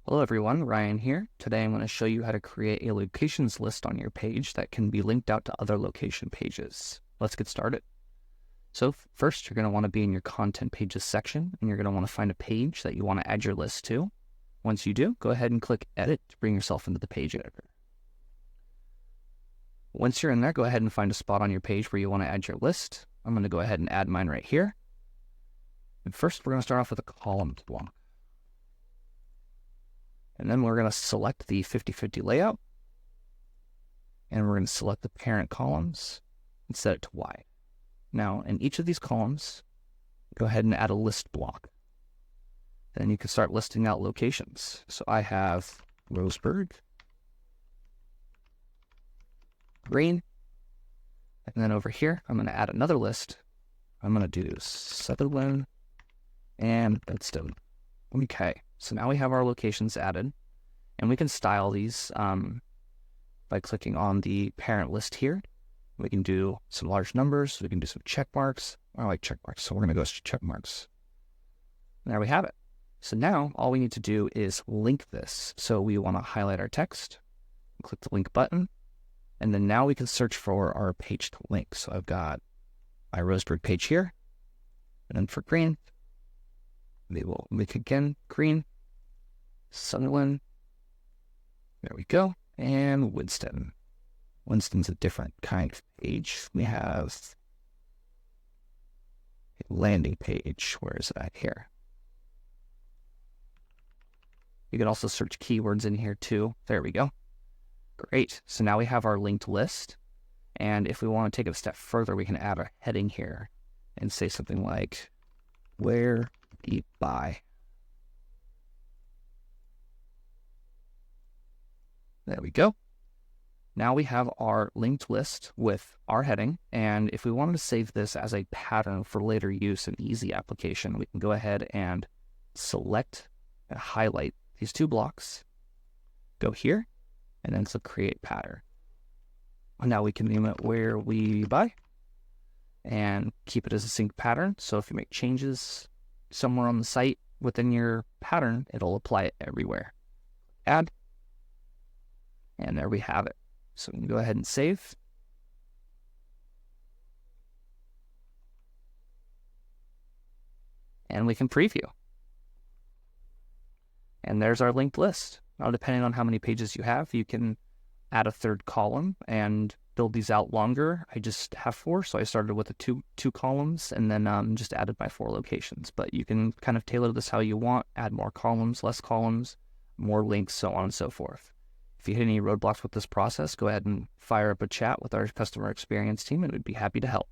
Hello everyone, Ryan here. Today I'm going to show you how to create a locations list on your page that can be linked out to other location pages. Let's get started. So first you're going to want to be in your content pages section, and you're going to want to find a page that you want to add your list to. Once you do, go ahead and click edit to bring yourself into the page editor. Once you're in there, go ahead and find a spot on your page where you want to add your list. I'm going to go ahead and add mine right here. And first we're going to start off with a columns block. And then we're going to select the 50/50 layout, and we're going to select the parent columns and set it to Y. Now, in each of these columns, go ahead and add a list block. Then you can start listing out locations. So I have Roseburg, Green, and then over here, I'm going to add another list. I'm going to do Sutherland and Bedstone. Okay, so now we have our locations added, and we can style these by clicking on the parent list here. We can do some large numbers. We can do some check marks. I like check marks, so we're going to go to check marks. There we have it. So now all we need to do is link this. So we want to highlight our text, click the link button, and then now we can search for our page to link. So I've got my Roseburg page here, and then for Green, we will link again, Green, Sutherland, there we go, and Winston. Winston's a different kind of page. We have a landing page. Where is that? Here. You can also search keywords in here too. There we go. Great. So now we have our linked list. And if we want to take it a step further, we can add a heading here and say something like, where we buy. There we go. Now we have our linked list with our heading, and if we wanted to save this as a pattern for later use and easy application, we can go ahead and select and highlight these two blocks, go here, and then click create pattern. Now we can name it where we buy and keep it as a sync pattern. So if you make changes somewhere on the site within your pattern, it'll apply it everywhere. Add, and there we have it. So we can go ahead and save. And we can preview. And there's our linked list. Now, depending on how many pages you have, you can add a third column and build these out longer. I just have 4, so I started with the two columns and then just added my 4 locations. But you can kind of tailor this how you want, add more columns, less columns, more links, so on and so forth. If you hit any roadblocks with this process, go ahead and fire up a chat with our customer experience team, and we'd be happy to help.